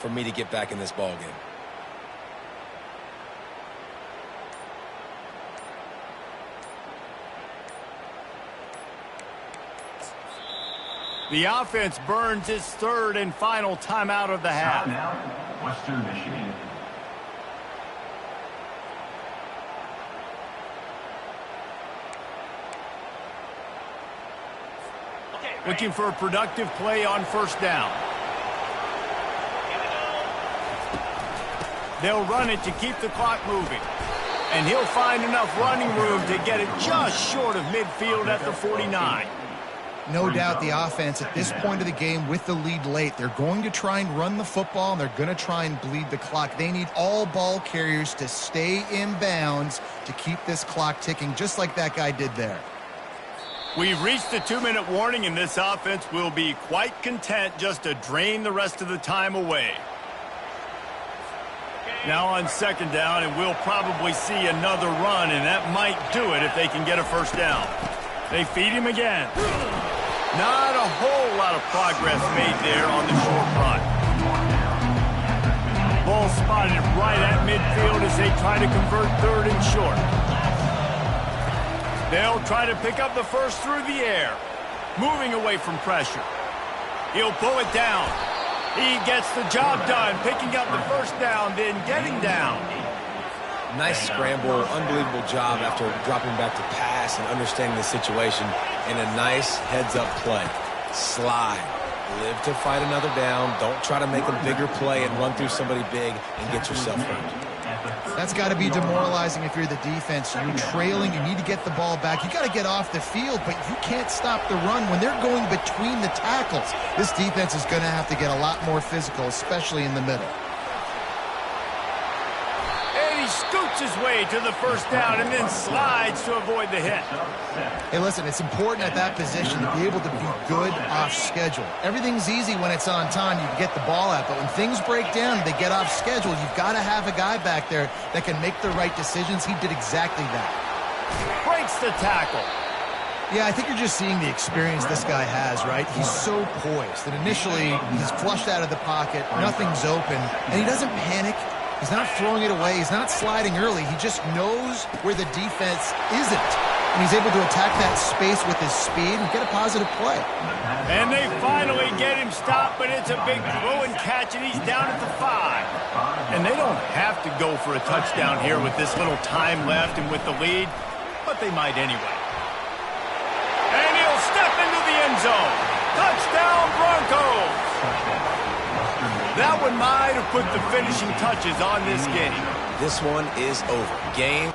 for me to get back in this ball game. The offense burns its third and final timeout of the half. Now, Western Michigan. Looking for a productive play on first down. They'll run it to keep the clock moving. And he'll find enough running room to get it just short of midfield at the 49. No doubt the offense at this point of the game with the lead late, they're going to try and run the football, and they're going to try and bleed the clock. They need all ball carriers to stay in bounds to keep this clock ticking, just like that guy did there. We've reached the 2-minute warning, and this offense will be quite content just to drain the rest of the time away. Now on second down, and we'll probably see another run, and that might do it if they can get a first down. They feed him again. Not a whole lot of progress made there on the short run. Ball spotted right at midfield as they try to convert third and short. They'll try to pick up the first through the air. Moving away from pressure. He'll pull it down. He gets the job done, picking up the first down, then getting down. Nice scramble, unbelievable job after dropping back to pass and understanding the situation, and a nice heads-up play. Slide. Live to fight another down. Don't try to make a bigger play and run through somebody big and get yourself hurt. That's got to be demoralizing if you're the defense. You're trailing. You need to get the ball back. You got to get off the field, but you can't stop the run. When they're going between the tackles, this defense is going to have to get a lot more physical, especially in the middle. And he scoots his way to the first down and then slides to avoid the hit. Hey, listen, it's important at that position to be able to be good off schedule. Everything's easy when it's on time. You can get the ball out, but when things break down, they get off schedule. You've got to have a guy back there that can make the right decisions. He did exactly that. Breaks the tackle. Yeah, I think you're just seeing the experience this guy has, right? He's so poised that initially he's flushed out of the pocket, nothing's open, and he doesn't panic. He's not throwing it away. He's not sliding early. He just knows where the defense isn't. And he's able to attack that space with his speed and get a positive play. And they finally get him stopped, but it's a big throw and catch, and he's down at the 5. And they don't have to go for a touchdown here with this little time left and with the lead, but they might anyway. And he'll step into the end zone. Touchdown, Broncos! That one might have put the finishing touches on this game. This one is over. Game.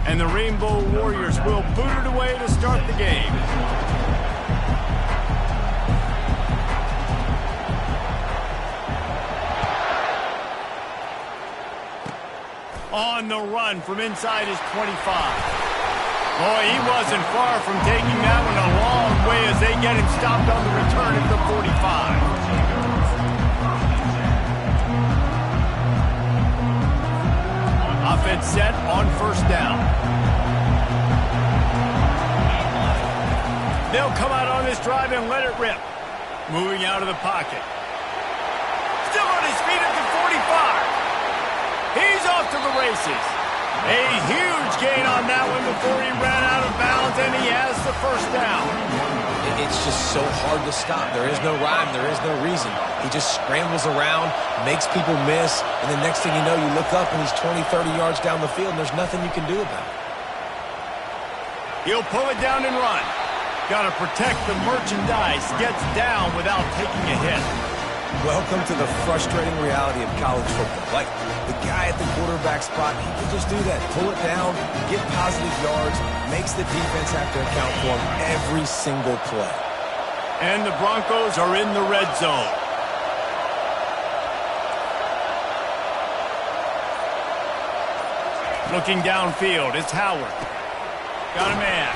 And the Rainbow Warriors will boot it away to start the game. On the run from inside his 25. Boy, he wasn't far from taking that one a long way as they get him stopped on the return at the 45. Offense set on first down. They'll come out on this drive and let it rip. Moving out of the pocket. Still on his feet at the 45. He's off to the races. A huge gain on that one before he ran out of bounds, and he has the first down. It's just so hard to stop. There is no rhyme. There is no reason. He just scrambles around, makes people miss, and the next thing you know, you look up and he's 20, 30 yards down the field, and there's nothing you can do about it. He'll pull it down and run. Got to protect the merchandise. Gets down without taking a hit. Welcome to the frustrating reality of college football. Like, the guy at the quarterback spot, he can just do that. Pull it down, get positive yards, makes the defense have to account for him every single play. And the Broncos are in the red zone. Looking downfield, it's Howard. Got a man.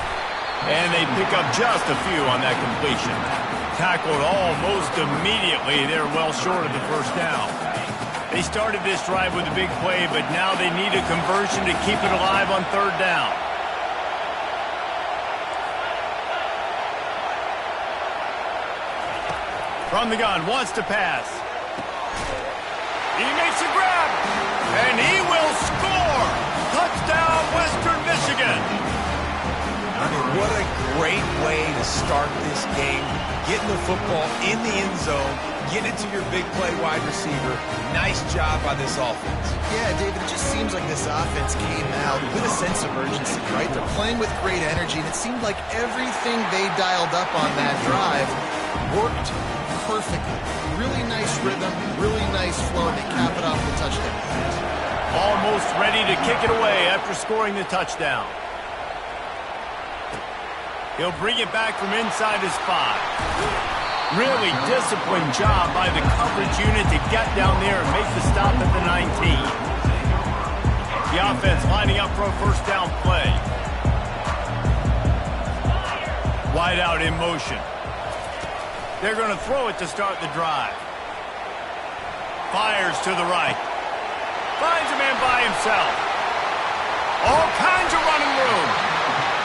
And they pick up just a few on that completion. Tackled almost immediately. They're well short of the first down. They started this drive with a big play, but now they need a conversion to keep it alive on third down. From the gun, wants to pass. He makes a grab, and he will score! Touchdown, Western Michigan! I mean, what a great way to start this game. Getting the football in the end zone, getting it to your big play wide receiver. Nice job by this offense. Yeah, David, it just seems like this offense came out with a sense of urgency, right? They're playing with great energy, and it seemed like everything they dialed up on that drive worked perfectly. Really nice rhythm, really nice flow, and they cap it off the touchdown pass. Almost ready to kick it away after scoring the touchdown. He'll bring it back from inside his 5. Really disciplined job by the coverage unit to get down there and make the stop at the 19. The offense lining up for a first down play. Wide out in motion. They're going to throw it to start the drive. Fires to the right. Finds a man by himself. All kinds of running room.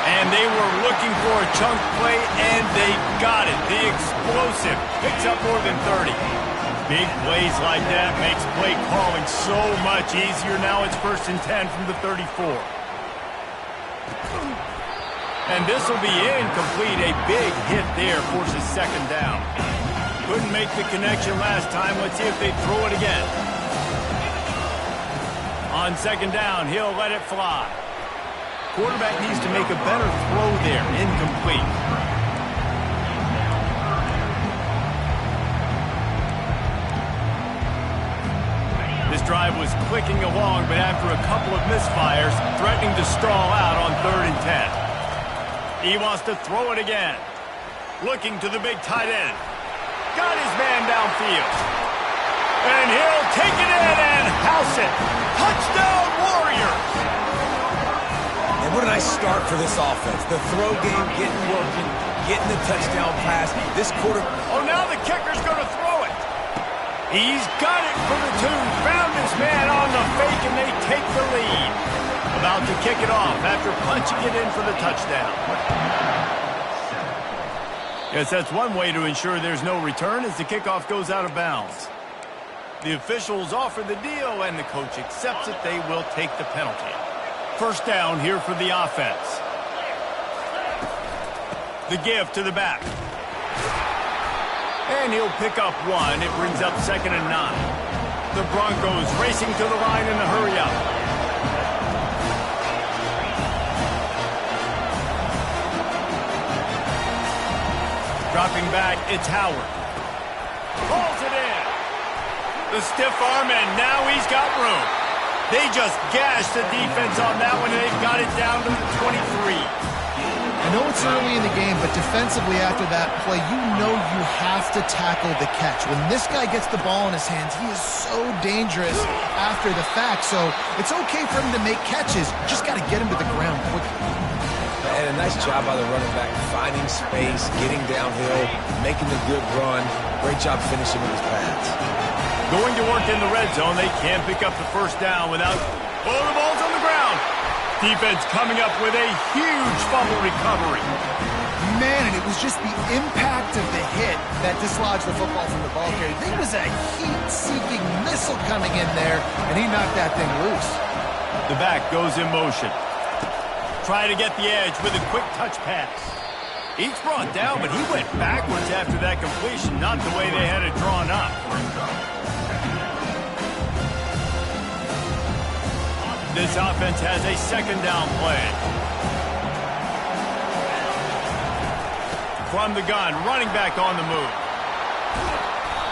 And they were looking for a chunk play, and they got it. The explosive picks up more than 30. Big plays like that makes play calling so much easier. Now it's 1st and 10 from the 34. And this will be incomplete. A big hit there forces second down. Couldn't make the connection last time. Let's see if they throw it again. On second down, he'll let it fly. Quarterback needs to make a better throw there. Incomplete. This drive was clicking along, but after a couple of misfires, threatening to stall out on 3rd and 10. He wants to throw it again. Looking to the big tight end. Got his man downfield. And he'll take it in and house it. Touchdown, Warriors! And what a nice start for this offense. The throw game getting working, getting the touchdown pass. This quarter... Oh, now the kicker's going to throw it. He's got it for the 2. Found his man on the fake, and they take the lead. About to kick it off after punching it in for the touchdown. Guess that's one way to ensure there's no return as the kickoff goes out of bounds. The officials offer the deal, and the coach accepts it. They will take the penalty. First down here for the offense. The give to the back. And he'll pick up 1. It brings up 2nd and 9. The Broncos racing to the line in a hurry up. Dropping back, it's Howard. Pulls it in. The stiff arm, and now he's got room. They just gashed the defense on that one, and they've got it down to the 23. I know it's early in the game, but defensively after that play, you know you have to tackle the catch. When this guy gets the ball in his hands, he is so dangerous after the fact. So it's okay for him to make catches. You just got to get him to the ground quickly. And a nice job by the running back, finding space, getting downhill, making a good run. Great job finishing with his pads. Going to work in the red zone. They can't pick up the first down without... Oh, the ball's on the ground. Defense coming up with a huge fumble recovery. Man, and it was just the impact of the hit that dislodged the football from the ball carrier. There was a heat-seeking missile coming in there, and he knocked that thing loose. The back goes in motion. Try to get the edge with a quick touch pass. He's brought down, but he went backwards after that completion, not the way they had it drawn up. This offense has a second down play. From the gun, running back on the move.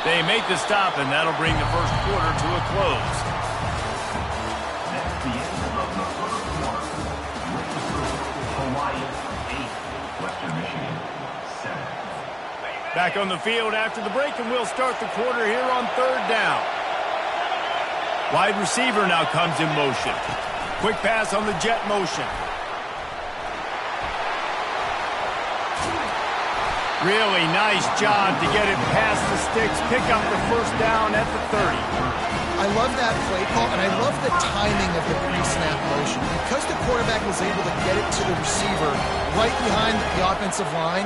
They make the stop, and that'll bring the first quarter to a close. That's the end of the first quarter. Hawaii 8, Western Michigan 7. Back on the field after the break, and we'll start the quarter here on third down. Wide receiver now comes in motion. Quick pass on the jet motion. Really nice job to get it past the sticks, pick up the first down at the 30. I love that play call, and I love the timing of the pre-snap motion. Because the quarterback was able to get it to the receiver right behind the offensive line,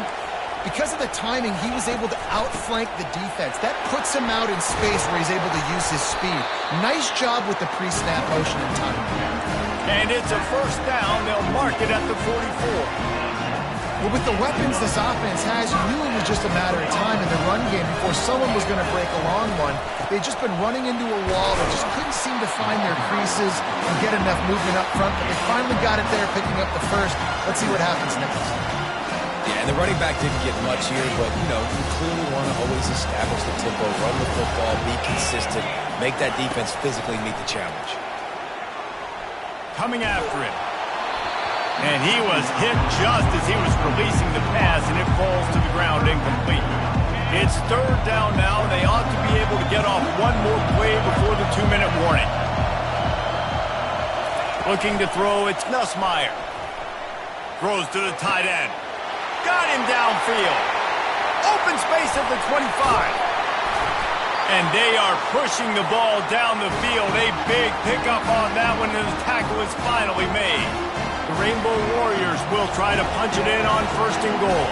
because of the timing, he was able to outflank the defense. That puts him out in space where he's able to use his speed. Nice job with the pre-snap motion and timing. And it's a first down. They'll mark it at the 44. Well, with the weapons this offense has, you knew it was just a matter of time in the run game before someone was going to break a long one. They'd just been running into a wall. They just couldn't seem to find their creases and get enough movement up front, but they finally got it there, picking up the first. Let's see what happens next. Yeah, and the running back didn't get much here, but, you clearly want to always establish the tempo, run the football, be consistent, make that defense physically meet the challenge. Coming after him. And he was hit just as he was releasing the pass, and it falls to the ground incomplete. It's third down now. They ought to be able to get off one more play before the 2-minute warning. Looking to throw, it's Nussmeier. Throws to the tight end. Got him downfield. Open space at the 25. And they are pushing the ball down the field. A big pickup on that one, and the tackle is finally made. The Rainbow Warriors will try to punch it in on first and goal.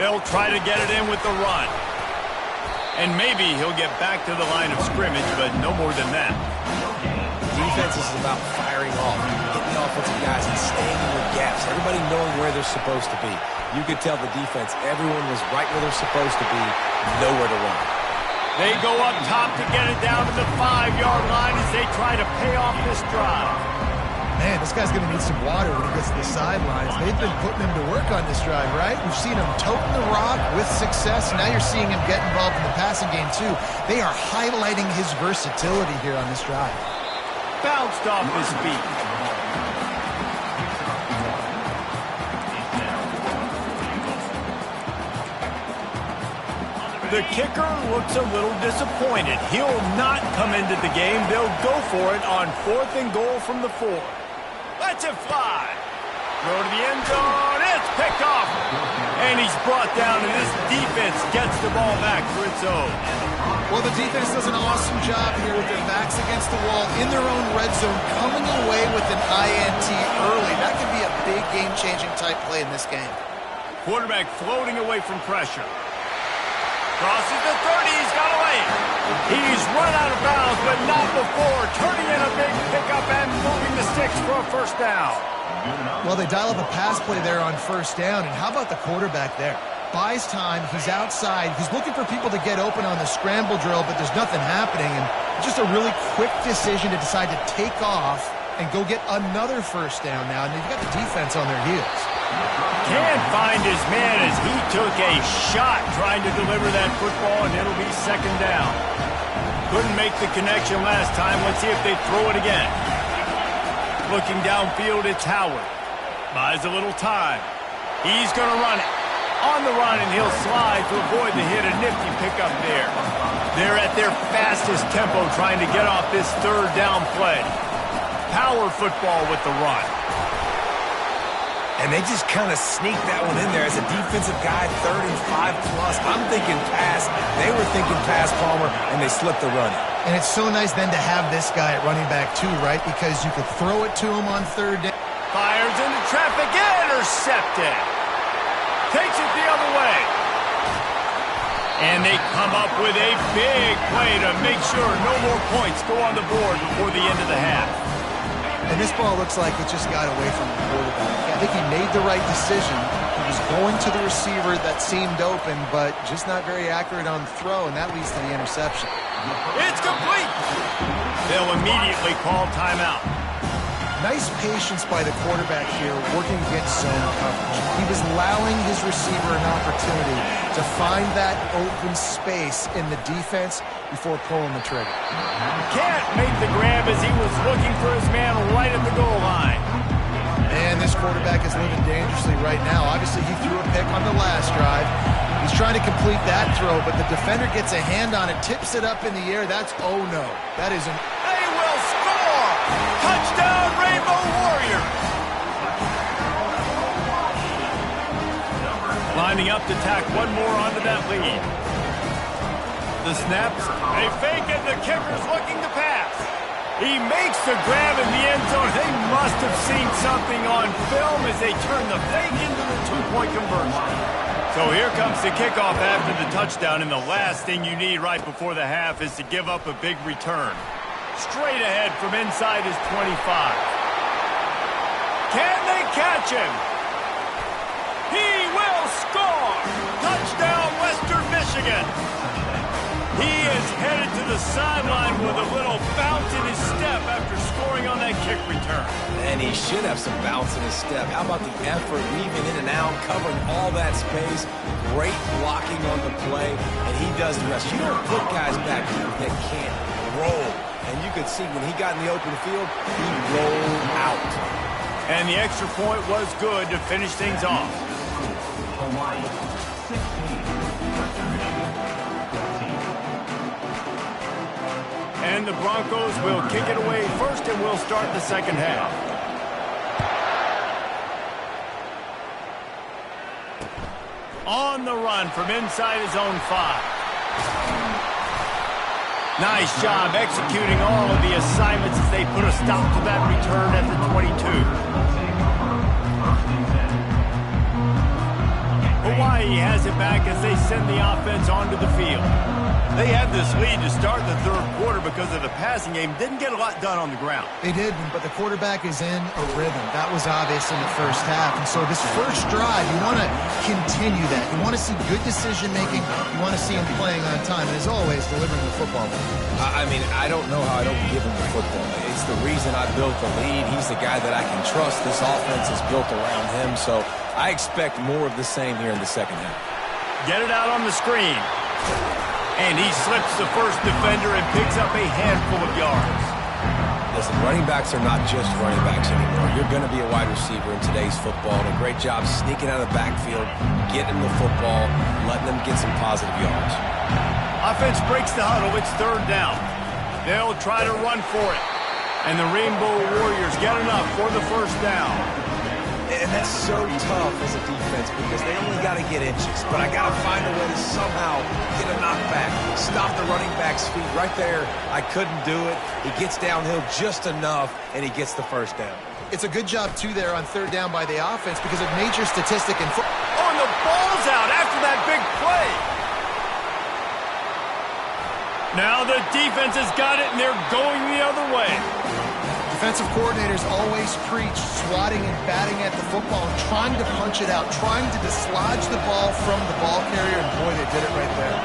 They'll try to get it in with the run. And maybe he'll get back to the line of scrimmage, but no more than that. Defense is about firing off, hitting the offensive guys and staying in their gaps. Everybody knowing where they're supposed to be. You could tell the defense, everyone was right where they're supposed to be, nowhere to run. They go up top to get it down to the 5-yard line as they try to pay off this drive. Man, this guy's going to need some water when he gets to the sidelines. They've been putting him to work on this drive, right? We've seen him toting the rock with success. Now you're seeing him get involved in the passing game, too. They are highlighting his versatility here on this drive. Bounced off his feet. The kicker looks a little disappointed. He'll not come into the game. They'll go for it on 4th and goal from the 4. Lets it fly. Throw to the end zone. It's picked off. And he's brought down, and this defense gets the ball back for its own. Well, the defense does an awesome job here with their backs against the wall in their own red zone, coming away with an INT early. That could be a big game-changing type play in this game. Quarterback floating away from pressure. Crosses the 30, he's got away. He's run out of bounds, but not before turning in a big pickup and moving the sticks for a first down. Well, they dial up a pass play there on first down, and how about the quarterback there? Buys time, he's outside, he's looking for people to get open on the scramble drill, but there's nothing happening, and just a really quick decision to decide to take off and go get another first down now, and they've got the defense on their heels. Can't find his man as he took a shot trying to deliver that football, and it'll be second down. Couldn't make the connection last time. Let's see if they throw it again. Looking downfield, it's Howard. Buys a little time. He's going to run it. On the run, and he'll slide to avoid the hit. A nifty pickup there. They're at their fastest tempo trying to get off this third down play. Power football with the run. And they just kind of sneaked that one in there as a defensive guy, 3rd and 5+. I'm thinking pass. They were thinking pass, Palmer, and they slipped the run. And it's so nice then to have this guy at running back too, right? Because you could throw it to him on 3rd down. Fires into traffic, intercepted. Takes it the other way. And they come up with a big play to make sure no more points go on the board before the end of the half. And this ball looks like it just got away from the quarterback. I think he made the right decision. He was going to the receiver that seemed open, but just not very accurate on the throw, and that leads to the interception. It's complete. They'll immediately call timeout. Nice patience by the quarterback here, working against zone coverage. He was allowing his receiver an opportunity to find that open space in the defense before pulling the trigger. Can't make the grab as he was looking for his man right at the goal line. And this quarterback is living dangerously right now. Obviously, he threw a pick on the last drive. He's trying to complete that throw, but the defender gets a hand on it, tips it up in the air. That's oh no. That is an... They will score! Touchdown, Rainbow Warriors! Lining up to tack one more onto that lead. The snaps, they fake it, the kicker's looking to pass. He makes the grab in the end zone. They must have seen something on film as they turn the fake into the two-point conversion. So here comes the kickoff after the touchdown, and the last thing you need right before the half is to give up a big return. Straight ahead from inside his 25. Can they catch him? He will score! Touchdown, Western Michigan! He is headed to the sideline with a little bounce in his step after scoring on that kick return. And he should have some bounce in his step. How about the effort, weaving in and out, covering all that space, great blocking on the play, and he does the rest. You don't put guys back that can't roll. And you could see when he got in the open field, he rolled out. And the extra point was good to finish things off. Hawaii, 16, Western Michigan, 14. And the Broncos will kick it away first, and we'll start the second half. On the run from inside his own 5. Nice job executing all of the assignments as they put a stop to that return at the 22. Hawaii has it back as they send the offense onto the field. They had this lead to start the third quarter because of the passing game. Didn't get a lot done on the ground. They did, but the quarterback is in a rhythm. That was obvious in the first half. And so this first drive, you want to continue that. You want to see good decision-making. You want to see him playing on time. And as always, delivering the football. I mean, I don't know how I don't give him the football. It's the reason I built the lead. He's the guy that I can trust. This offense is built around him. So I expect more of the same here in the second half. Get it out on the screen. And he slips the first defender and picks up a handful of yards. Listen, running backs are not just running backs anymore. You're going to be a wide receiver in today's football. And a great job sneaking out of the backfield, getting the football, letting them get some positive yards. Offense breaks the huddle. It's third down. They'll try to run for it. And the Rainbow Warriors get enough for the first down. And that's so tough as a defense because they only got to get inches. But I got to find a way to somehow get a knockback, stop the running back's feet right there. I couldn't do it. He gets downhill just enough, and he gets the first down. It's a good job, too, there on third down by the offense because a major statistic in football. Oh, and the ball's out after that big play. Now the defense has got it, and they're going the other way. Defensive coordinators always preach swatting and batting at the football and trying to punch it out, trying to dislodge the ball from the ball carrier, and boy, they did it right there.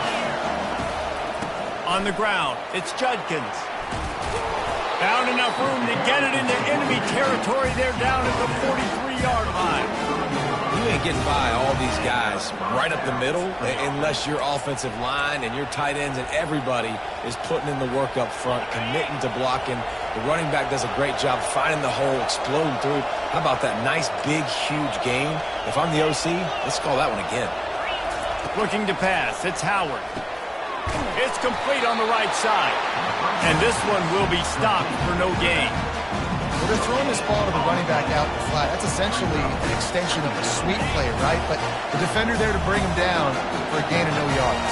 On the ground, it's Judkins. Found enough room to get it into enemy territory. They're down at the 43-yard line. You ain't getting by all these guys right up the middle unless your offensive line and your tight ends and everybody is putting in the work up front, committing to blocking. The running back does a great job finding the hole, exploding through. How about that nice, big, huge gain? If I'm the OC, let's call that one again. Looking to pass. It's Howard. It's complete on the right side. And this one will be stopped for no gain. Well, they're throwing this ball to the running back out in the flat. That's essentially an extension of the sweep play, right? But the defender there to bring him down for a gain of no yards.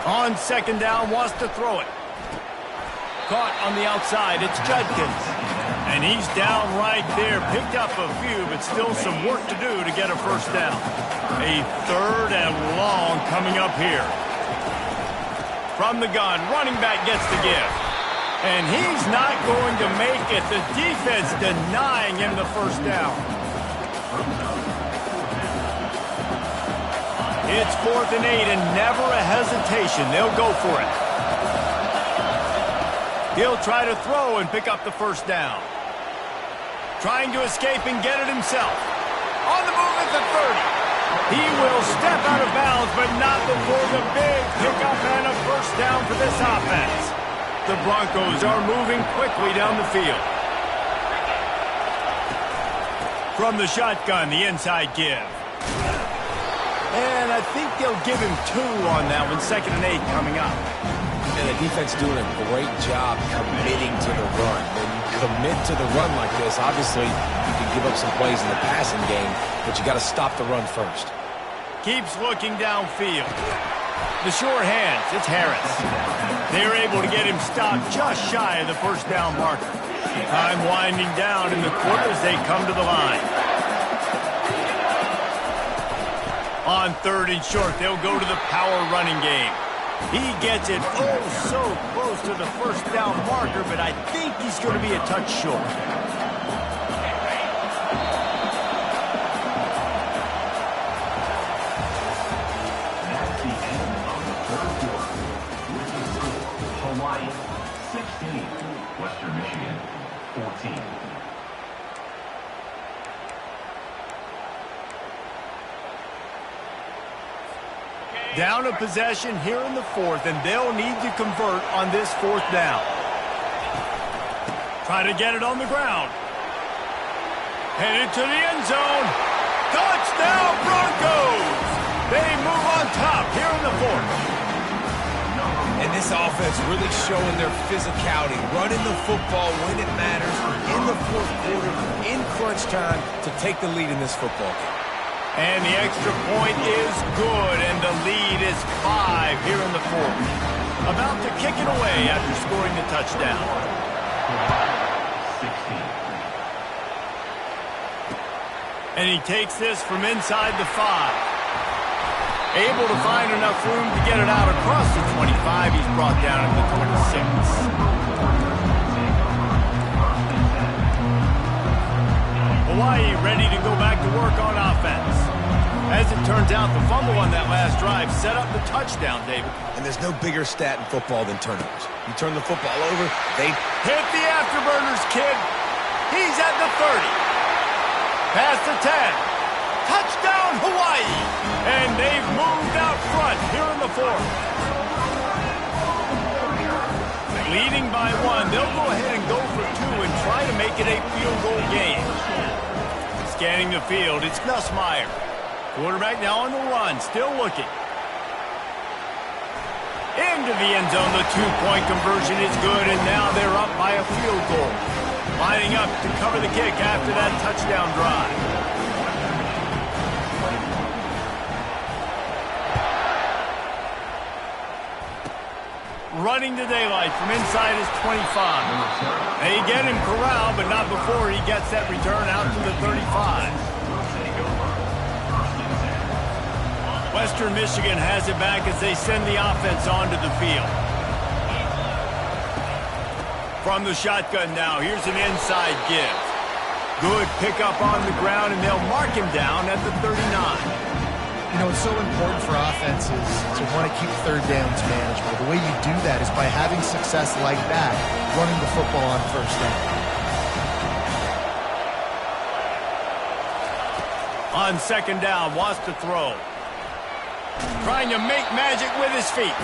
On second down, wants to throw it. Caught on the outside. It's Judkins. And he's down right there. Picked up a few, but still some work to do to get a first down. A third and long coming up here. From the gun, running back gets the give. And he's not going to make it. The defense denying him the first down. It's 4th and 8 and never a hesitation. They'll go for it. He'll try to throw and pick up the first down. Trying to escape and get it himself. On the move at the 30. He will step out of bounds, but not before the big pickup and a first down for this offense. The Broncos are moving quickly down the field. From the shotgun, the inside give. And I think they'll give him 2 on that one. 2nd and 8 coming up. And the defense doing a great job committing to the run. When you commit to the run like this, obviously you can give up some plays in the passing game, but you got to stop the run first. Keeps looking downfield. The sure hands, it's Harris. They're able to get him stopped just shy of the first down marker. Time winding down in the quarter as they come to the line. On 3rd and short, they'll go to the power running game. He gets it so close to the first down marker, but I think he's going to be a touch short. That's the end of the third quarter. With the score, Hawaii 16, Western Michigan 14. Down a possession here in the 4th, and they'll need to convert on this 4th down. Try to get it on the ground. Headed to the end zone. Touchdown, Broncos! They move on top here in the 4th. And this offense really showing their physicality, running the football when it matters, in the 4th quarter, in crunch time, to take the lead in this football game. And the extra point is good, and the lead is 5 here in the 4th. About to kick it away after scoring the touchdown. 16. And he takes this from inside the 5. Able to find enough room to get it out across the 25. He's brought down at the 26. Hawaii ready to go back to work on offense. As it turns out, the fumble on that last drive set up the touchdown, David. And there's no bigger stat in football than turnovers. You turn the football over, they hit the afterburners, kid. He's at the 30. Past the 10. Touchdown, Hawaii. And they've moved out front here in the 4th. Leading by 1, they'll go ahead and go for 2 and try to make it a field goal game. Scanning the field, it's Nussmeier. Quarterback now on the run, still looking. Into the end zone, the 2-point conversion is good, and now they're up by a field goal. Lining up to cover the kick after that touchdown drive. Running to daylight from inside his 25. They get him corralled, but not before he gets that return out to the 35. Western Michigan has it back as they send the offense onto the field. From the shotgun now, here's an inside give. Good pickup on the ground, and they'll mark him down at the 39. You know, it's so important for offenses to want to keep 3rd downs manageable. The way you do that is by having success like that, running the football on 1st down. On second down, wants to throw. Trying to make magic with his feet.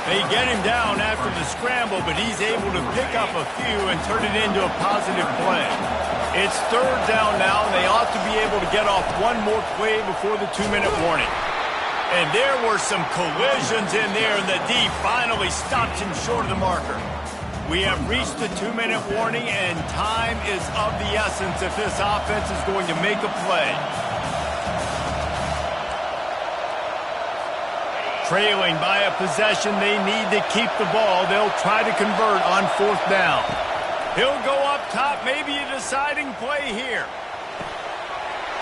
They get him down after the scramble, but he's able to pick up a few and turn it into a positive play. It's third down now, and they ought to be able to get off one more play before the 2-minute warning. And there were some collisions in there, and the D finally stopped him short of the marker. We have reached the 2-minute warning, and time is of the essence if this offense is going to make a play. Trailing by a possession, they need to keep the ball. They'll try to convert on fourth down. He'll go up top, maybe a deciding play here.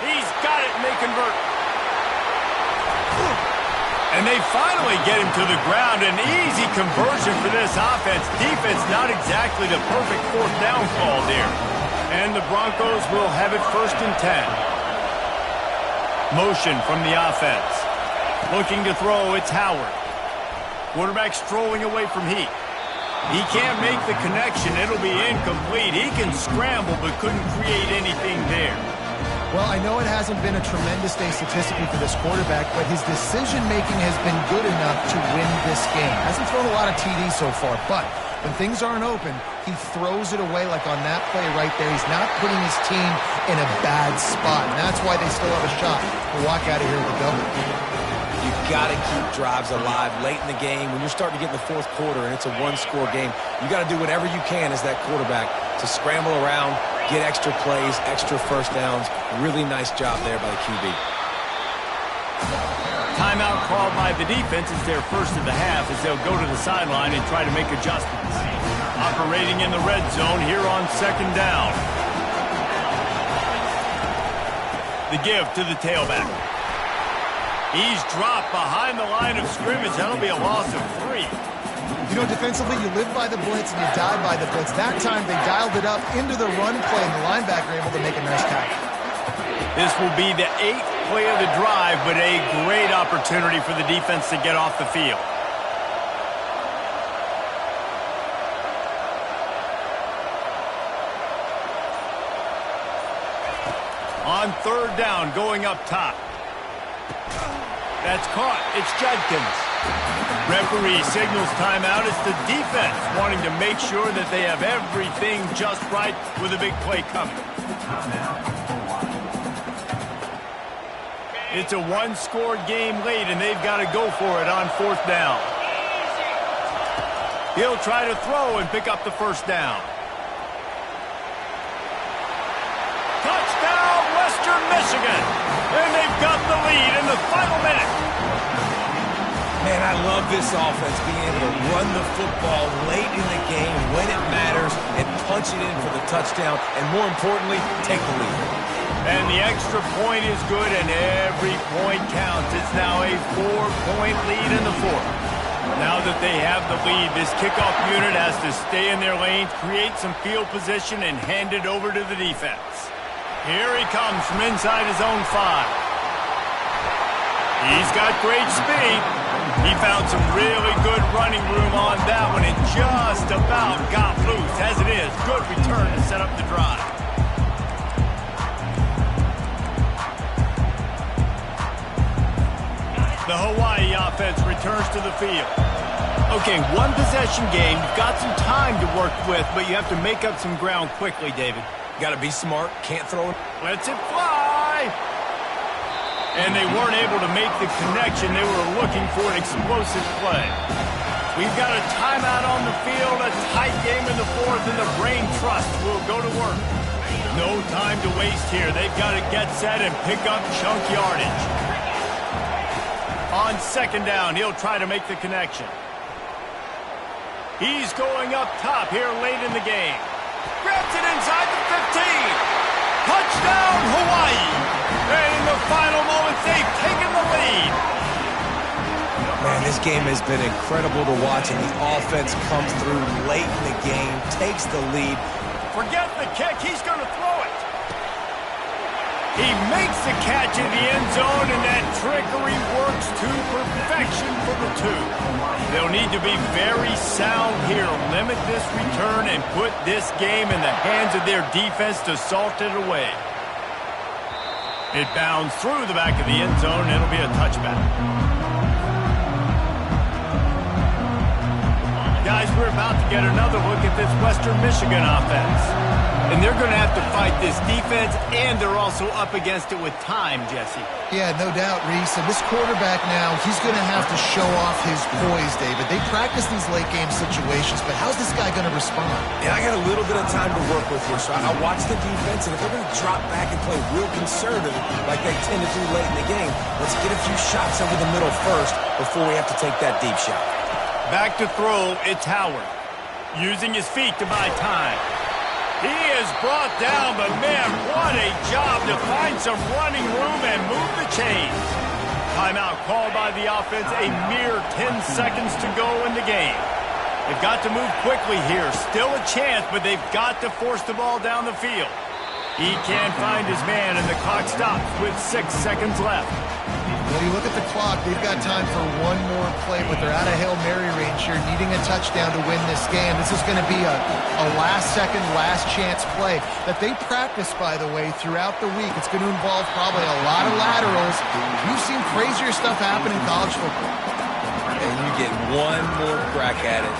He's got it, and they convert. And they finally get him to the ground. An easy conversion for this offense. Defense not exactly the perfect fourth down call there. And the Broncos will have it 1st and 10. Motion from the offense. Looking to throw, it's Howard. Quarterback strolling away from Heat. He can't make the connection. It'll be incomplete. He can scramble but couldn't create anything there. Well, I know it hasn't been a tremendous day statistically for this quarterback, but his decision-making has been good enough to win this game. Hasn't thrown a lot of TDs so far, but when things aren't open, he throws it away like on that play right there. He's not putting his team in a bad spot, and that's why they still have a shot to walk out of here with a W. You've got to keep drives alive late in the game. When you're starting to get in the fourth quarter and it's a one-score game, you got to do whatever you can as that quarterback to scramble around, get extra plays, extra first downs. Really nice job there by the QB. Timeout called by the defense is their first of the half as they'll go to the sideline and try to make adjustments. Operating in the red zone here on second down. The give to the tailback. He's dropped behind the line of scrimmage. That'll be a loss of 3. You know, defensively, you live by the blitz and you die by the blitz. That time, they dialed it up into the run play, and the linebacker able to make a nice tackle. This will be the 8th play of the drive, but a great opportunity for the defense to get off the field. On third down, going up top. That's caught. It's Judkins. Referee signals timeout. It's the defense wanting to make sure that they have everything just right with a big play coming. It's a one-score game late, and they've got to go for it on fourth down. He'll try to throw and pick up the first down. Touchdown, Western Michigan! And they've got the lead in the final minute. Man, I love this offense being able to run the football late in the game when it matters and punch it in for the touchdown, and more importantly, take the lead. And the extra point is good, and every point counts. It's now a 4-point lead in the fourth. Now that they have the lead, this kickoff unit has to stay in their lane, create some field position, and hand it over to the defense. Here he comes from inside his own 5. He's got great speed. He found some really good running room on that one and just about got loose. As it is, good return to set up the drive. The Hawaii offense returns to the field. Okay, one possession game. You've got some time to work with, but you have to make up some ground quickly, David. Got to be smart. Can't throw it. Lets it fly. And they weren't able to make the connection. They were looking for an explosive play. We've got a timeout on the field, a tight game in the fourth, and the Brain Trust will go to work. No time to waste here. They've got to get set and pick up chunk yardage. On second down, he'll try to make the connection. He's going up top here late in the game. Grabs it inside the 15. Touchdown, Hawaii. And in the final moments, they've taken the lead. Man, this game has been incredible to watch, and the offense comes through late in the game, takes the lead. Forget the kick. He's going to throw it. He makes the catch in the end zone, and that trickery works to perfection for the 2. They'll need to be very sound here, limit this return, and put this game in the hands of their defense to salt it away. It bounds through the back of the end zone, and it'll be a touchback. Guys, we're about to get another look at this Western Michigan offense. And they're going to have to fight this defense, and they're also up against it with time, Jesse. Yeah, no doubt, Reese. And this quarterback now, he's going to have to show off his poise, David. They practice these late-game situations, but how's this guy going to respond? And I got a little bit of time to work with here, so I'll watch the defense, and if they're going to drop back and play real conservative like they tend to do late in the game, let's get a few shots over the middle first before we have to take that deep shot. Back to throw, it's Howard. Using his feet to buy time. He is brought down, but man, what a job to find some running room and move the chains. Timeout called by the offense, a mere 10 seconds to go in the game. They've got to move quickly here. Still a chance, but they've got to force the ball down the field. He can't find his man, and the clock stops with 6 seconds left. Well, you look at the clock, they've got time for one more play, but they're out of Hail Mary range here, needing a touchdown to win this game. This is going to be a last-second, last-chance play that they practice, by the way, throughout the week. It's going to involve probably a lot of laterals. We've seen crazier stuff happen in college football. And you get one more crack at it.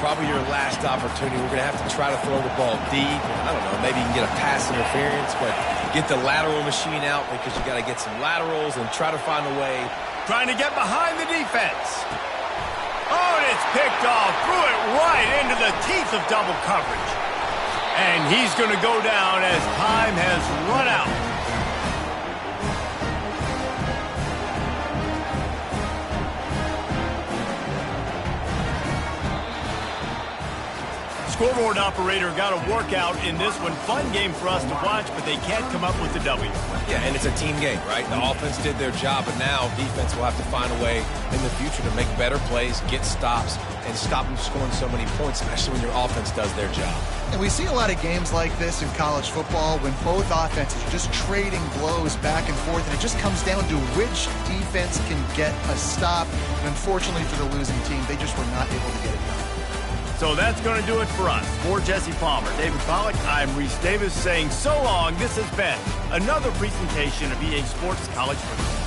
Probably your last opportunity. We're going to have to try to throw the ball deep. I don't know, maybe you can get a pass interference, but get the lateral machine out because you got to get some laterals and try to find a way. Trying to get behind the defense. Oh, and it's picked off. Threw it right into the teeth of double coverage. And he's going to go down as time has run out. Scoreboard operator got a workout in this one. Fun game for us to watch, but they can't come up with the W. Yeah, and it's a team game, right? The offense did their job, but now defense will have to find a way in the future to make better plays, get stops, and stop them scoring so many points, especially when your offense does their job. And we see a lot of games like this in college football when both offenses are just trading blows back and forth, and it just comes down to which defense can get a stop. And unfortunately for the losing team, they just were not able to get it done. So that's going to do it for us. For Jesse Palmer, David Pollack, I'm Reese Davis saying so long. This has been another presentation of EA Sports College Football.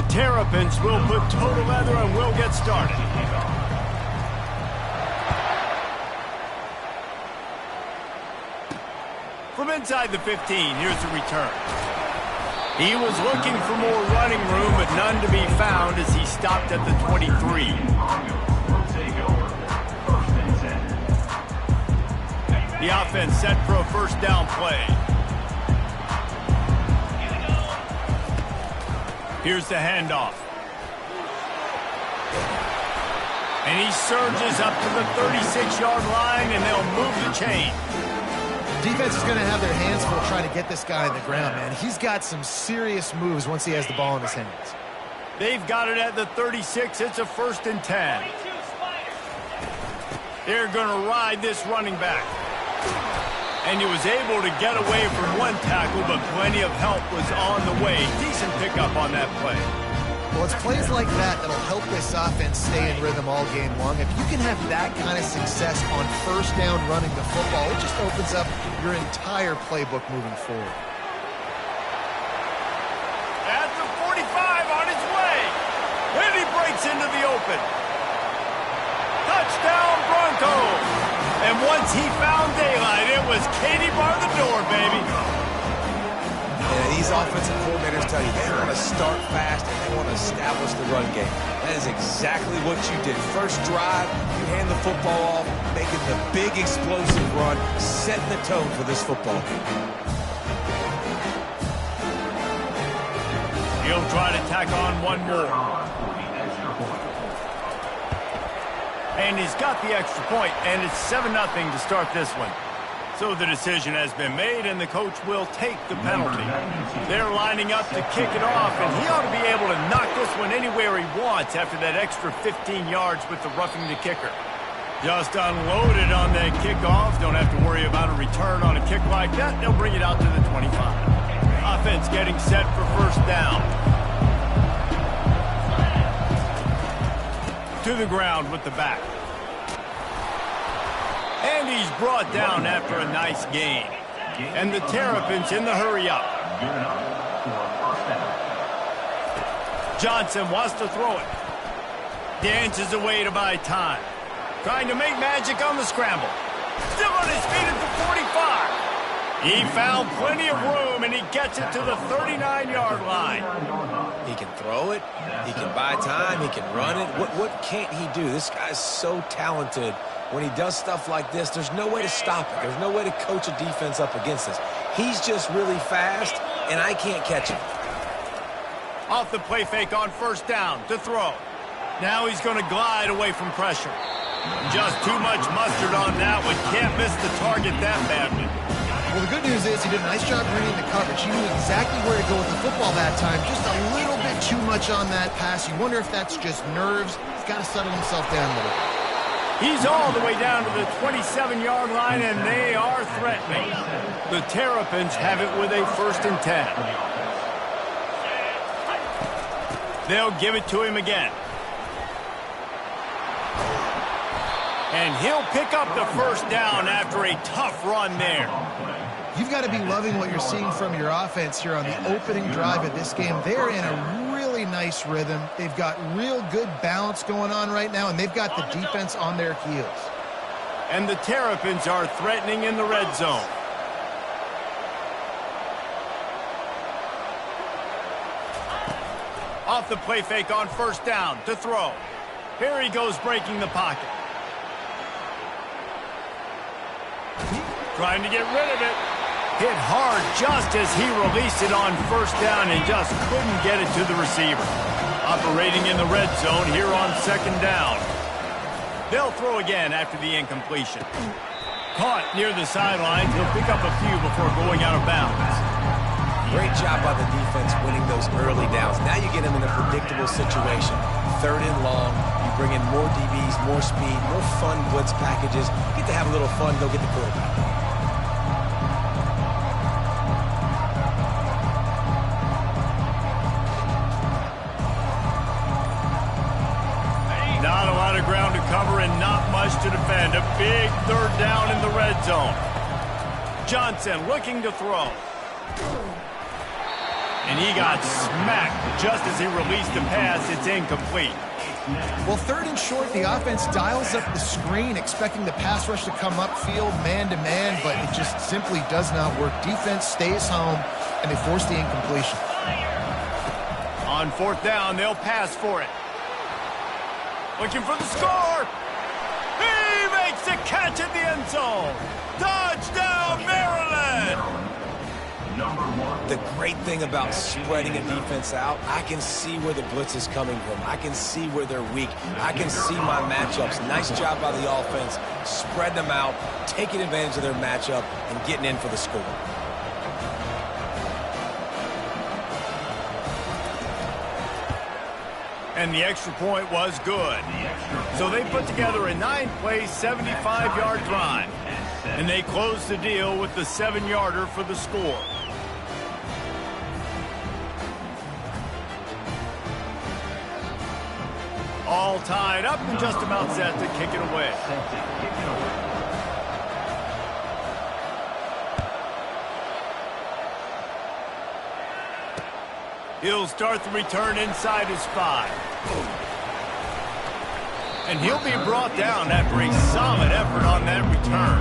Terrapins will put total leather and we'll get started. From inside the 15, here's the return. He was looking for more running room, but none to be found as he stopped at the 23. The offense set for a first down play. Here's the handoff. And he surges up to the 36-yard line, and they'll move the chain. Defense is going to have their hands full trying to get this guy on the ground, man. He's got some serious moves once he has the ball in his hands. They've got it at the 36. It's a 1st and 10. They're going to ride this running back. And he was able to get away from one tackle, but plenty of help was on the way. Decent pickup on that play. Well, it's plays like that that'll help this offense stay in rhythm all game long. If you can have that kind of success on first down running the football, it just opens up your entire playbook moving forward. At the 45 on his way. And he breaks into the open. Touchdown, Broncos. And once he found daylight, it was Katie bar the door, baby. And these offensive coordinators tell you they want to start fast and they want to establish the run game. That is exactly what you did. First drive, you hand the football off, making the big explosive run, setting the tone for this football game. He'll try to tack on one more. And he's got the extra point, and it's 7-0 to start this one. So the decision has been made, and the coach will take the penalty. They're lining up to kick it off, and he ought to be able to knock this one anywhere he wants after that extra 15 yards with the roughing the kicker. Just unloaded on that kickoff. Don't have to worry about a return on a kick like that. They'll bring it out to the 25. Offense getting set for first down. To the ground with the back. And he's brought down after a nice gain. And the Terrapins in the hurry up. Johnson wants to throw it. Dances away to buy time. Trying to make magic on the scramble. Still on his feet at the 45. He found plenty of room, and he gets it to the 39-yard line. He can throw it. He can buy time. He can run it. What can't he do? This guy's so talented. When he does stuff like this, there's no way to stop it. There's no way to coach a defense up against this. He's just really fast, and I can't catch him. Off the play fake on first down to throw. Now he's going to glide away from pressure. Just too much mustard on that one. Can't miss the target that badly. Well, the good news is he did a nice job reading the coverage. He knew exactly where to go with the football that time. Just a little bit too much on that pass. You wonder if that's just nerves. He's got to settle himself down a little bit. He's all the way down to the 27-yard line, and they are threatening. The Terrapins have it with a 1st and 10. They'll give it to him again. And he'll pick up the first down after a tough run there. You've got to be loving what you're seeing from your offense here on the opening drive of this game. They're in a really nice rhythm. They've got real good balance going on right now, and they've got the defense on their heels. And the Terrapins are threatening in the red zone. Off the play fake on first down to throw. Here he goes breaking the pocket. Trying to get rid of it. Hit hard just as he released it on first down and just couldn't get it to the receiver. Operating in the red zone here on second down. They'll throw again after the incompletion. Caught near the sidelines. He'll pick up a few before going out of bounds. Great job by the defense winning those early downs. Now you get them in a predictable situation. 3rd and long. You bring in more DBs, more speed, more fun blitz packages. You get to have a little fun, go get the quarterback. Not a lot of ground to cover and not much to defend. A big 3rd down in the red zone. Johnson looking to throw. And he got smacked just as he released the pass. It's incomplete. Well, 3rd and short, the offense dials up the screen, expecting the pass rush to come upfield man-to-man, but it just simply does not work. Defense stays home, and they force the incompletion. On 4th down, they'll pass for it. Looking for the score. He makes the catch in the end zone. Touchdown, Maryland! The great thing about spreading a defense out, I can see where the blitz is coming from. I can see where they're weak. I can see my matchups. Nice job by the offense, spreading them out, taking advantage of their matchup, and getting in for the score. And the extra point was good. So they put together a 9-play, 75-yard drive. And they closed the deal with the 7-yarder for the score. All tied up and just about set to kick it away. He'll start the return inside his 5. And he'll be brought down after a solid effort on that return.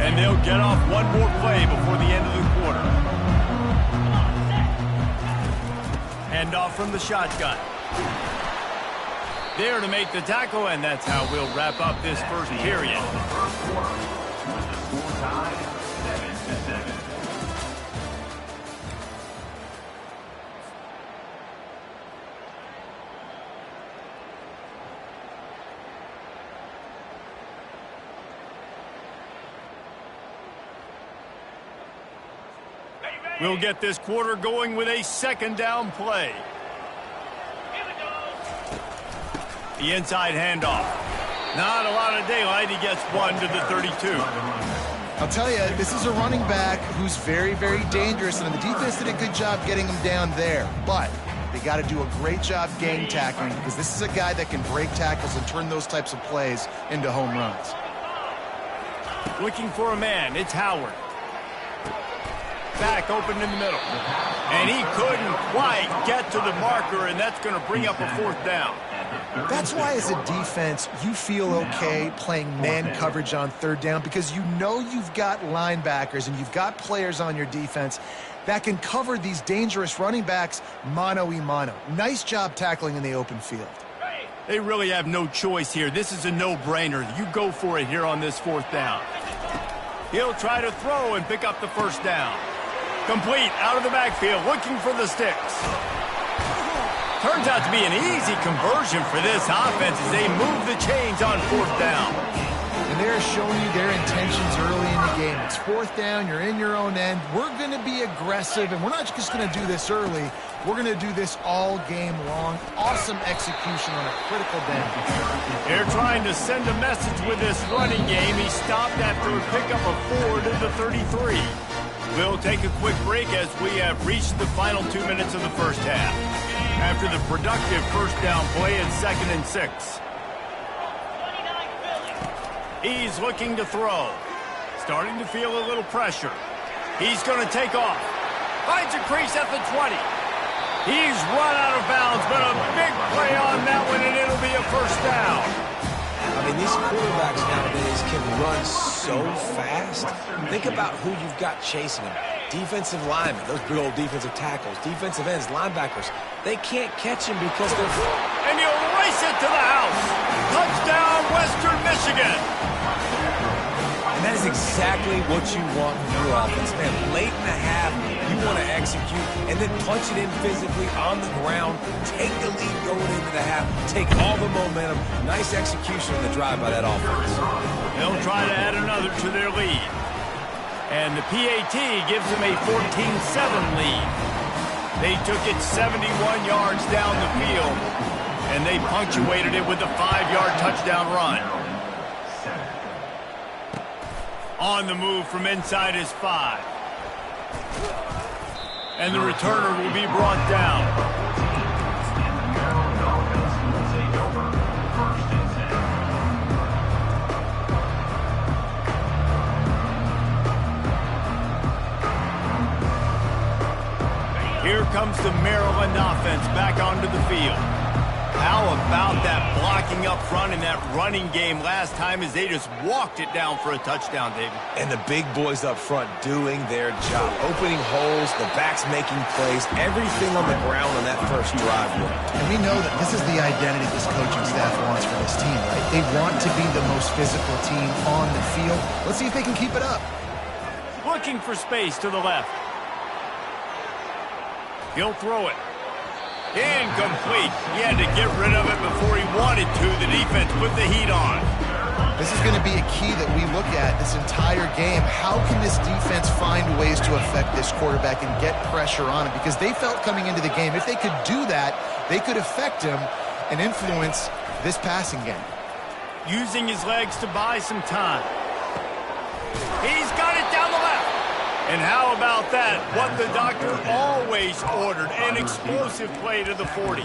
And they'll get off one more play before the end of the quarter. Hand off from the shotgun. There to make the tackle, and that's how we'll wrap up this first period. We'll get this quarter going with a 2nd down play. The inside handoff. Not a lot of daylight. He gets one to the 32. I'll tell you, this is a running back who's very, very dangerous, and the defense did a good job getting him down there. But they got to do a great job gang tackling, because this is a guy that can break tackles and turn those types of plays into home runs. Looking for a man. It's Howard. Back open in the middle. And he couldn't quite get to the marker, and that's going to bring up a 4th down. That's why, as a defense, you feel okay playing man coverage on 3rd down, because you know you've got linebackers and you've got players on your defense that can cover these dangerous running backs mano-a-mano. Nice job tackling in the open field. They really have no choice here. This is a no-brainer. You go for it here on this 4th down. He'll try to throw and pick up the 1st down. Complete out of the backfield, looking for the sticks. Turns out to be an easy conversion for this offense as they move the chains on 4th down. And they're showing you their intentions early in the game. It's 4th down, you're in your own end. We're going to be aggressive, and we're not just going to do this early. We're going to do this all game long. Awesome execution on a critical down. They're trying to send a message with this running game. He stopped after a pickup of 4 to the 33. We'll take a quick break as we have reached the final 2 minutes of the first half. After the productive 1st down play at 2nd and 6. He's looking to throw. Starting to feel a little pressure. He's going to take off. Finds a crease at the 20. He's run out of bounds, but a big play on that one, and it'll be a 1st down. I mean, these quarterbacks nowadays can run so fast. Think about who you've got chasing them. Defensive linemen, those big old defensive tackles, defensive ends, linebackers. They can't catch him because they're... And he'll race it to the house. Touchdown, Western Michigan. And that is exactly what you want from your offense. Man, late in the half, you want to execute and then punch it in physically on the ground, take the lead going into the half, take all the momentum. Nice execution on the drive by that offense. They'll try to add another to their lead. And the PAT gives them a 14-7 lead. They took it 71 yards down the field, and they punctuated it with a 5-yard touchdown run. On the move from inside his 5. And the returner will be brought down. comes the Maryland offense back onto the field. How about that blocking up front in that running game last time as they just walked it down for a touchdown, David? And the big boys up front doing their job. Opening holes, the backs making plays, everything on the ground on that first drive worked. And we know that this is the identity this coaching staff wants for this team, right? They want to be the most physical team on the field. Let's see if they can keep it up. Looking for space to the left. He'll throw it. Incomplete. He had to get rid of it before he wanted to. The defense put the heat on. This is going to be a key that we look at this entire game. How can this defense find ways to affect this quarterback and get pressure on him? Because they felt coming into the game, if they could do that, they could affect him and influence this passing game. Using his legs to buy some time. He's got it down the left. And how about that? What the doctor always ordered, an explosive play to the 40.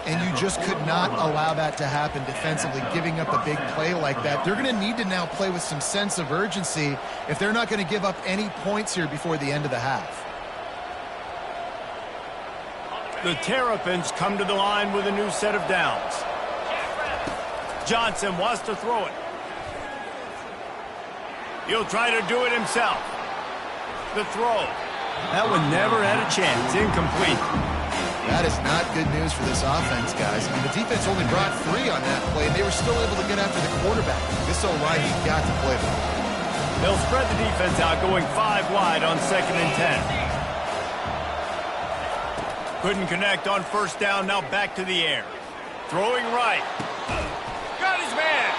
And you just could not allow that to happen defensively, giving up a big play like that. They're going to need to now play with some sense of urgency if they're not going to give up any points here before the end of the half. The Terrapins come to the line with a new set of downs. Johnson wants to throw it. He'll try to do it himself. The throw. That one never had a chance. Incomplete. That is not good news for this offense, guys. I mean, the defense only brought 3 on that play, and they were still able to get after the quarterback. This O-line, you've got to play with. They'll spread the defense out, going 5 wide on 2nd and 10. Couldn't connect on first down. Now back to the air. Throwing right. Got his man.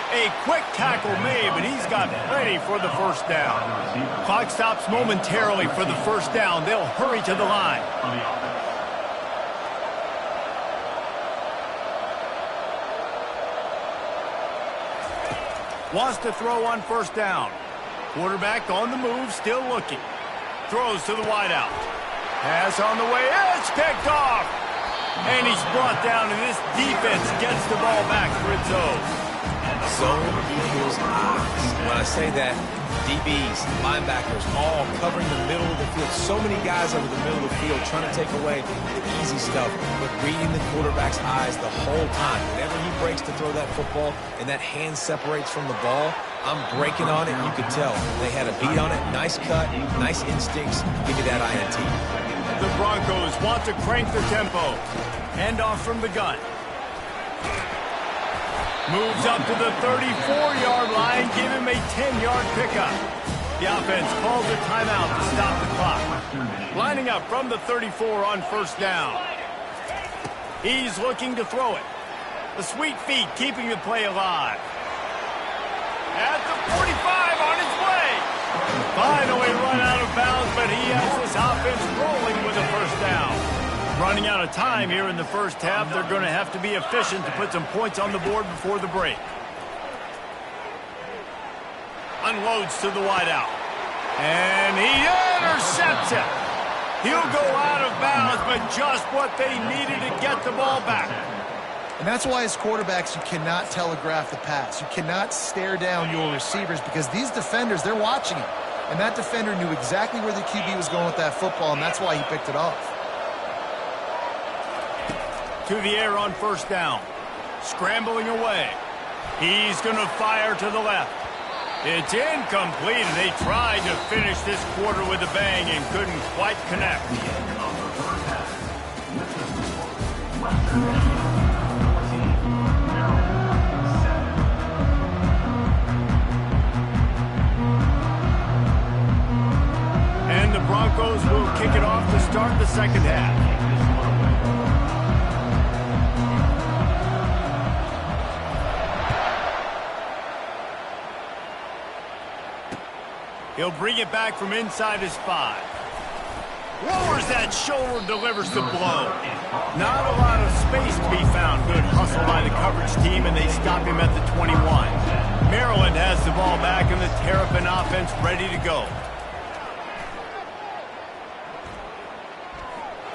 A quick tackle made, but he's got plenty for the first down. Clock stops momentarily for the first down. They'll hurry to the line. Wants to throw on first down. Quarterback on the move, still looking. Throws to the wideout. Pass on the way. It's picked off. And he's brought down, and this defense gets the ball back for its own. Zone equals eyes. When I say that, DBs, linebackers, all covering the middle of the field. So many guys over the middle of the field trying to take away the easy stuff, but reading the quarterback's eyes the whole time. Whenever he breaks to throw that football and that hand separates from the ball, I'm breaking on it. You could tell they had a beat on it. Nice cut, nice instincts. Give me that INT. The Broncos want to crank the tempo. Hand off from the gun. Moves up to the 34-yard line. Give him a 10-yard pickup. The offense calls a timeout to stop the clock. Lining up from the 34 on first down. He's looking to throw it. The sweet feet keeping the play alive. At the 45 on his way. Finally run out of bounds, but he has this offense rolling with a first down. Running out of time here in the first half. They're going to have to be efficient to put some points on the board before the break. Unloads to the wideout. And he intercepts it. He'll go out of bounds, but just what they needed to get the ball back. And that's why as quarterbacks, you cannot telegraph the pass. You cannot stare down your receivers because these defenders, they're watching it. And that defender knew exactly where the QB was going with that football, and that's why he picked it off. To the air on first down. Scrambling away. He's going to fire to the left. It's incomplete. They tried to finish this quarter with a bang and couldn't quite connect. And the Broncos will kick it off to start the second half. He'll bring it back from inside his 5. Lowers that shoulder, delivers the blow. Not a lot of space to be found. Good hustle by the coverage team, and they stop him at the 21. Maryland has the ball back, and the Terrapin offense ready to go.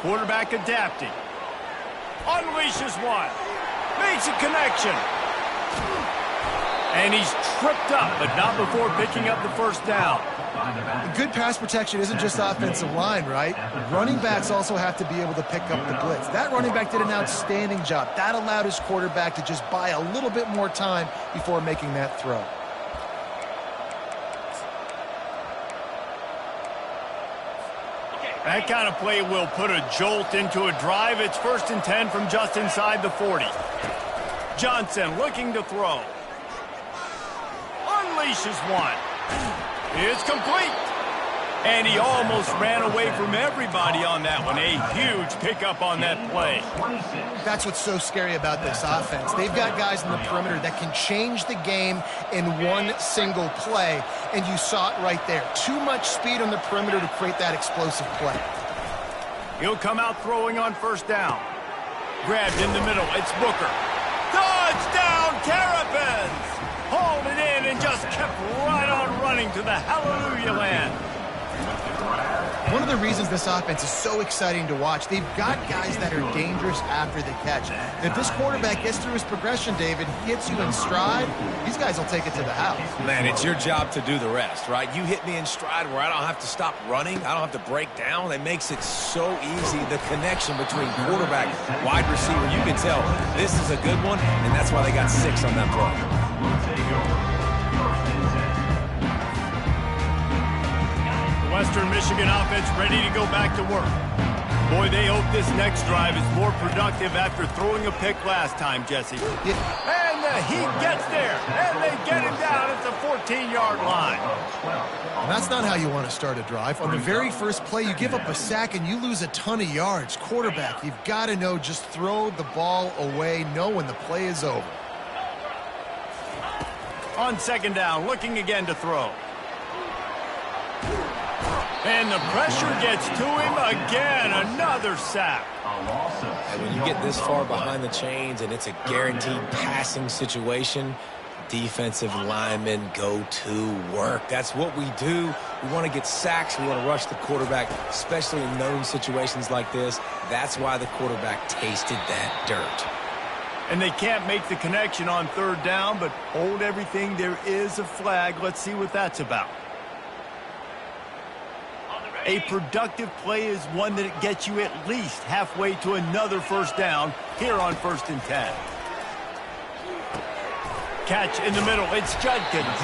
Quarterback adapting. Unleashes one. Makes a connection. And he's tripped up, but not before picking up the first down. Good pass protection isn't just offensive line, right? Running backs also have to be able to pick up the blitz. That running back did an outstanding job. That allowed his quarterback to just buy a little bit more time before making that throw. That kind of play will put a jolt into a drive. It's 1st and 10 from just inside the 40. Johnson looking to throw. Unleashes one. It's complete. And he almost ran away from everybody on that one. A huge pickup on that play. That's what's so scary about this offense. They've got guys in the perimeter that can change the game in one single play, and you saw it right there. Too much speed on the perimeter to create that explosive play. He'll come out throwing on 1st down. Grabbed in the middle. It's Booker. Touchdown, Terrapins! Hauled it in and just kept right on running to the hallelujah land. One of the reasons this offense is so exciting to watch, they've got guys that are dangerous after the catch. And if this quarterback gets through his progression, David, gets you in stride, these guys will take it to the house. Man, it's your job to do the rest, right? You hit me in stride where I don't have to stop running. I don't have to break down. It makes it so easy. The connection between quarterback, wide receiver, you can tell this is a good one, and that's why they got 6 on that play. Western Michigan offense ready to go back to work. Boy, they hope this next drive is more productive after throwing a pick last time, Jesse. Yeah. And he gets there, and they get him down at the 14-yard line. And that's not how you want to start a drive. On the very first play, you give up a sack and you lose a ton of yards. Quarterback, you've got to know, just throw the ball away, know when the play is over. On 2nd down, looking again to throw. And the pressure gets to him again. Another sack. And when you get this far behind the chains and it's a guaranteed passing situation, defensive linemen go to work. That's what we do. We want to get sacks. We want to rush the quarterback, especially in known situations like this. That's why the quarterback tasted that dirt. And they can't make the connection on 3rd down, but hold everything. There is a flag. Let's see what that's about. A productive play is one that gets you at least halfway to another 1st down here on 1st and 10. Catch in the middle. It's Judkins.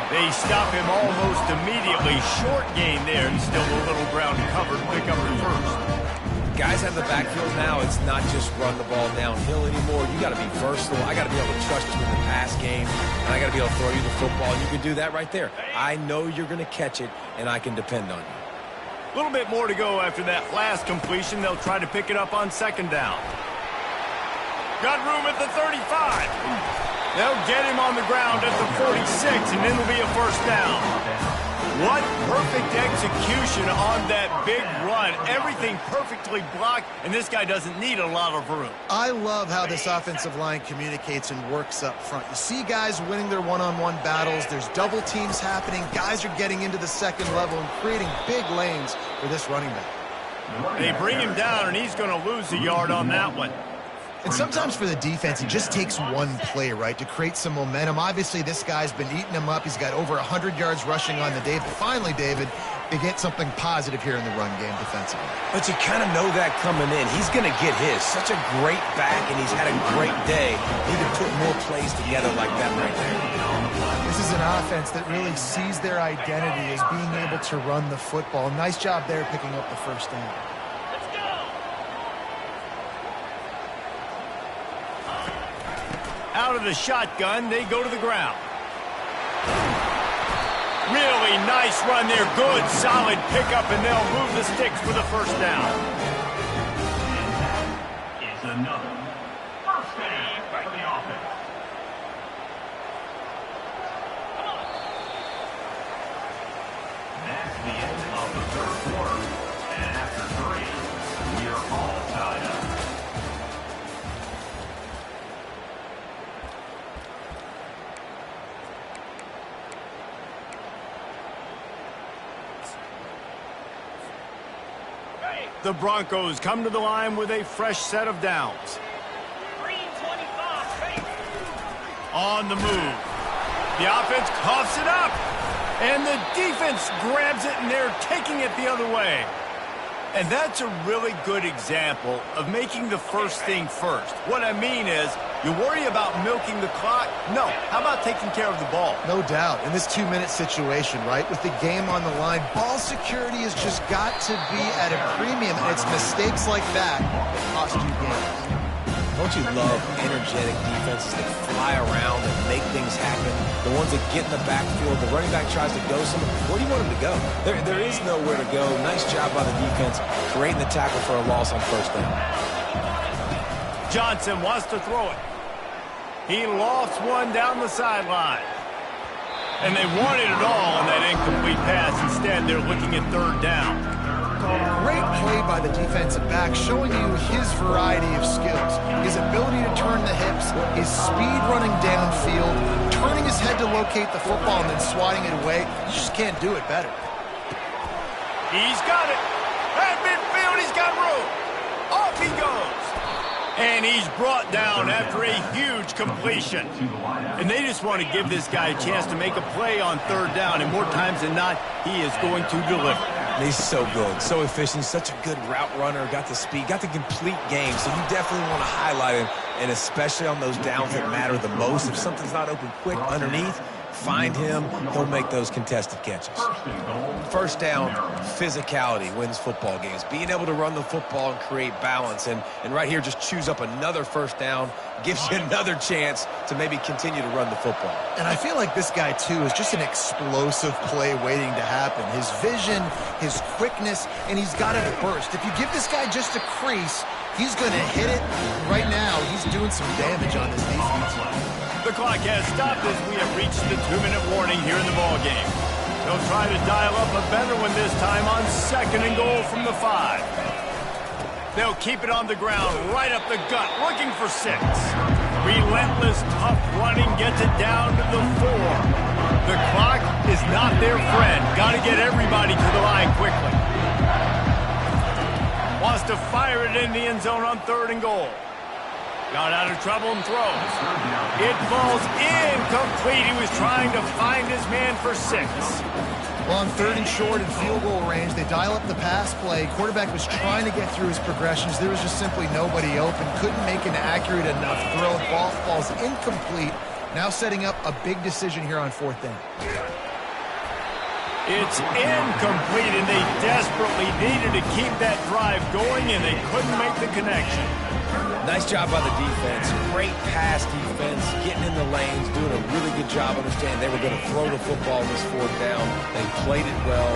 They stop him almost immediately. Short gain there, and still a little ground covered. Pick up the 1st. Guys have the backfield now. It's not just run the ball downhill anymore. You got to be versatile. I got to be able to trust you in the pass game, and I got to be able to throw you the football. And you can do that right there. I know you're going to catch it, and I can depend on you. A little bit more to go after that last completion. They'll try to pick it up on 2nd down. Got room at the 35. They'll get him on the ground at the 46, and then it'll be a 1st down. What perfect execution on that big run. Everything perfectly blocked, and this guy doesn't need a lot of room. I love how this offensive line communicates and works up front. You see guys winning their one-on-one battles. There's double teams happening. Guys are getting into the 2nd level and creating big lanes for this running back. They bring him down, and he's going to lose a yard on that one. And sometimes for the defense, it just takes one play, right, to create some momentum. Obviously, this guy's been eating him up. He's got over 100 yards rushing on the day. But finally, David, they get something positive here in the run game defensively. But you kind of know that coming in. He's going to get his. Such a great back, and he's had a great day. Need to put more plays together like that right there. This is an offense that really sees their identity as being able to run the football. Nice job there picking up the 1st down. Out of the shotgun, they go to the ground. Really nice run there. Good, solid pickup, and they'll move the sticks for the 1st down. Is another 1st down for the offense. That's the end of the 3rd quarter. And after 3, we are all tied up. The Broncos come to the line with a fresh set of downs. On the move. The offense coughs it up. And the defense grabs it, and they're taking it the other way. And that's a really good example of making the first thing first. What I mean is, you worry about milking the clock? No. How about taking care of the ball? No doubt. In this 2-minute situation, right, with the game on the line, ball security has just got to be at a premium, and it's mistakes like that cost you games. Don't you love energetic defenses that fly around and make things happen? The ones that get in the backfield, the running back tries to go somewhere. Where do you want him to go? There is nowhere to go. Nice job by the defense creating the tackle for a loss on first down. Johnson wants to throw it. He lofts one down the sideline. And they wanted it all on that incomplete pass. Instead, they're looking at third down. Great play by the defensive back, showing you his variety of skills. His ability to turn the hips, his speed running downfield, turning his head to locate the football and then swatting it away. You just can't do it better. He's got it. At midfield, he's got room. Off he goes. And he's brought down after a huge completion. And they just want to give this guy a chance to make a play on third down. And more times than not, he is going to deliver. He's so good, so efficient, such a good route runner, got the speed, got the complete game, so you definitely want to highlight him, and especially on those downs that matter the most. If something's not open quick underneath, find him, he'll make those contested catches. First down, physicality wins football games. Being able to run the football and create balance, and right here just choose up another first down, gives you another chance to maybe continue to run the football. And I feel like this guy, too, is just an explosive play waiting to happen. His vision, his quickness, and he's got a burst. If you give this guy just a crease, he's going to hit it. Right now, he's doing some damage on this defense. The clock has stopped as we have reached the 2-minute warning here in the ballgame. They'll try to dial up a better one this time on 2nd and goal from the 5. They'll keep it on the ground, right up the gut, looking for 6. Relentless, tough running gets it down to the 4. The clock is not their friend. Got to get everybody to the line quickly. Wants to fire it in the end zone on 3rd and goal. Got out of trouble and throws. It falls incomplete. He was trying to find his man for 6. Well, on 3rd and short and field goal range, they dial up the pass play. Quarterback was trying to get through his progressions. There was just simply nobody open. Couldn't make an accurate enough throw. Ball falls incomplete. Now setting up a big decision here on 4th down. It's incomplete, and they desperately needed to keep that drive going, and they couldn't make the connection. Nice job by the defense. Great pass defense, getting in the lanes, doing a really good job understanding they were going to throw the football on this 4th down. They played it well.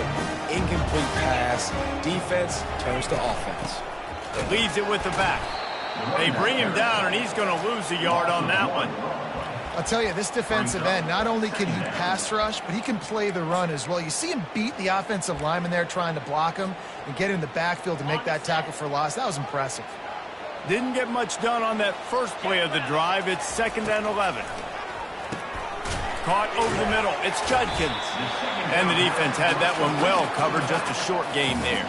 Incomplete pass. Defense turns to offense. Leaves it with the back. They bring him down, and he's going to lose a yard on that one. I'll tell you, this defensive end, not only can he pass rush, but he can play the run as well. You see him beat the offensive lineman there trying to block him and get in the backfield to make that tackle for loss. That was impressive. Didn't get much done on that first play of the drive. It's 2nd and 11. Caught over the middle. It's Judkins. And the defense had that one well covered. Just a short gain there.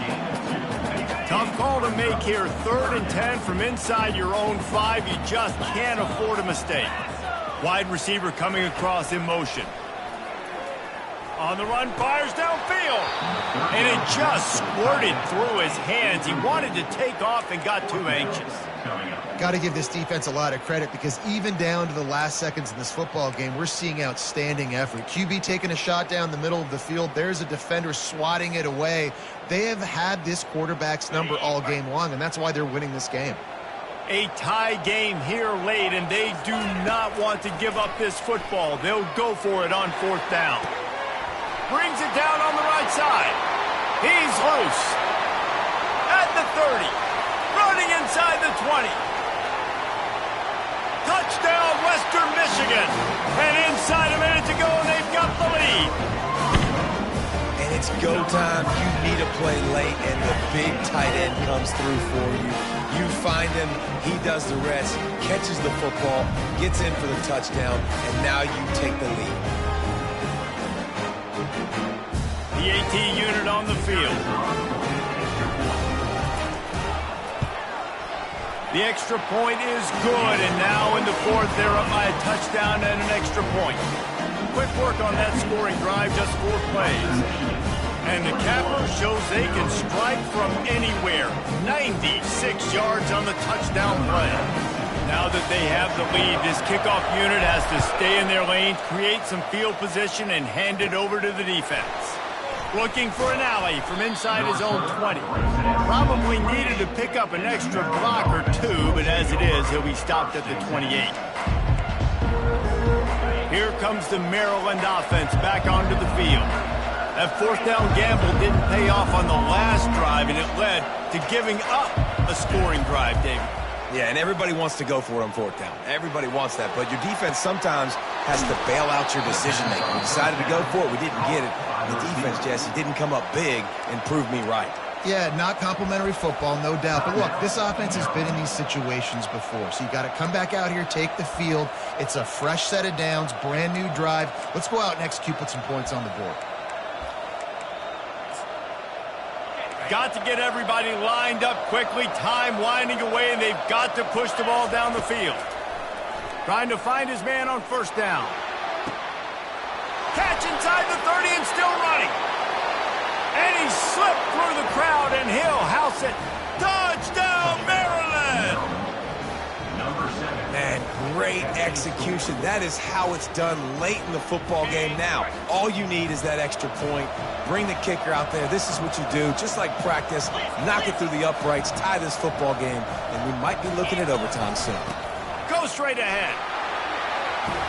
Tough call to make here. 3rd and 10 from inside your own 5. You just can't afford a mistake. Wide receiver coming across in motion. On the run, fires downfield. And it just squirted through his hands. He wanted to take off and got too anxious. Got to give this defense a lot of credit because even down to the last seconds of this football game, we're seeing outstanding effort. QB taking a shot down the middle of the field. There's a defender swatting it away. They have had this quarterback's number all game long, and that's why they're winning this game. A tie game here late, and they do not want to give up this football. They'll go for it on 4th down. Brings it down on the right side. He's loose. At the 30. Running inside the 20. Touchdown, Western Michigan. And inside a minute to go, and they've got the lead. And it's go time. You need a play late, and the big tight end comes through for you. You find him, he does the rest, catches the football, gets in for the touchdown, and now you take the lead. The AT unit on the field. The extra point is good, and now in the 4th, they're up by a touchdown and an extra point. quick work on that scoring drive, just 4 plays. And the capper shows they can strike from anywhere. 96 yards on the touchdown play. Now that they have the lead, this kickoff unit has to stay in their lane, create some field position, and hand it over to the defense. Looking for an alley from inside his own 20. Probably needed to pick up an extra block or 2, but as it is, he'll be stopped at the 28. Here comes the Maryland offense back onto the field. That 4th down gamble didn't pay off on the last drive, and it led to giving up a scoring drive, David. Yeah, and everybody wants to go for it on 4th down. Everybody wants that, but your defense sometimes has to bail out your decision-making. We decided to go for it. We didn't get it. The defense, Jesse, didn't come up big and prove me right. Yeah, not complimentary football, no doubt. But look, this offense has been in these situations before, so you got to come back out here, take the field. It's a fresh set of downs, brand new drive. Let's go out and execute, put some points on the board. Got to get everybody lined up quickly, time winding away, and they've got to push the ball down the field. Trying to find his man on 1st down. Catch inside the 30 and still running. And he slipped through the crowd, and he'll house it. Touchdown, Maryland! Man, great execution. That is how it's done late in the football game now. All you need is that extra point. Bring the kicker out there. This is what you do. Just like practice, knock it through the uprights, tie this football game, and we might be looking at overtime soon. Go straight ahead.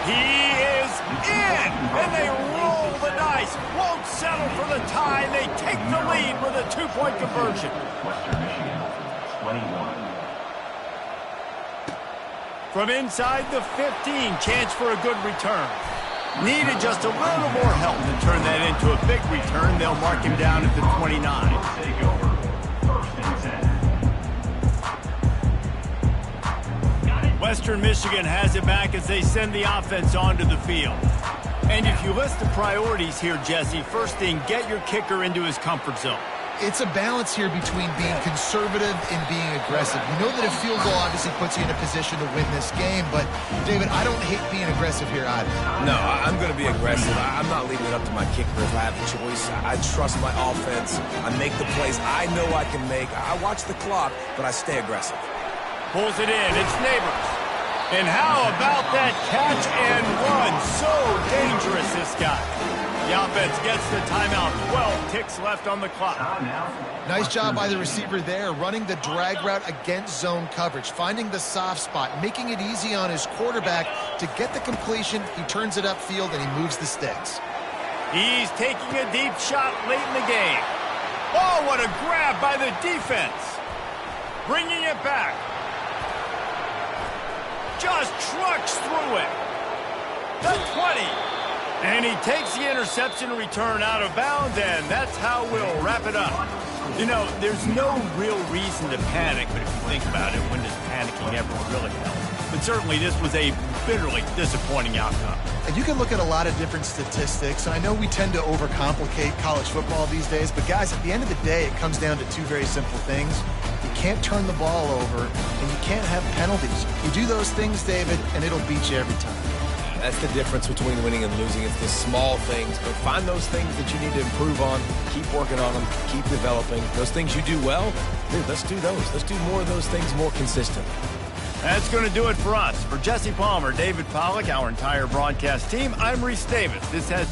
He is in, and they roll the dice. Won't settle for the tie. They take the lead with a 2-point conversion. Western Michigan, 21. From inside the 15, chance for a good return. Needed just a little more help to turn that into a big return. They'll mark him down at the 29. Take over. 1st and 10. Western Michigan has it back as they send the offense onto the field. And if you list the priorities here, Jesse, first thing, get your kicker into his comfort zone. It's a balance here between being conservative and being aggressive. You know that a field goal obviously puts you in a position to win this game, but, David, I don't hate being aggressive here either. No, I'm going to be aggressive. I'm not leaving it up to my kicker if I have a choice. I trust my offense. I make the plays I know I can make. I watch the clock, but I stay aggressive. Pulls it in. It's Neighbors. And how about that catch and run? So dangerous, this guy. The offense gets the timeout. 12 ticks left on the clock. Nice job by the receiver there, running the drag route against zone coverage, finding the soft spot, making it easy on his quarterback to get the completion. He turns it upfield, and he moves the sticks. He's taking a deep shot late in the game. Oh, what a grab by the defense. Bringing it back. Just trucks through it. The 20. And he takes the interception return out of bounds, and that's how we'll wrap it up. You know, there's no real reason to panic, but if you think about it, when does panicking ever really help? But certainly this was a bitterly disappointing outcome. And you can look at a lot of different statistics, and I know we tend to overcomplicate college football these days, but guys, at the end of the day, it comes down to 2 very simple things. You can't turn the ball over, and you can't have penalties. You do those things, David, and it'll beat you every time. That's the difference between winning and losing. It's the small things, but find those things that you need to improve on. Keep working on them. Keep developing. Those things you do well, dude, let's do those. Let's do more of those things more consistently. That's going to do it for us. For Jesse Palmer, David Pollack, our entire broadcast team, I'm Reese Davis. This has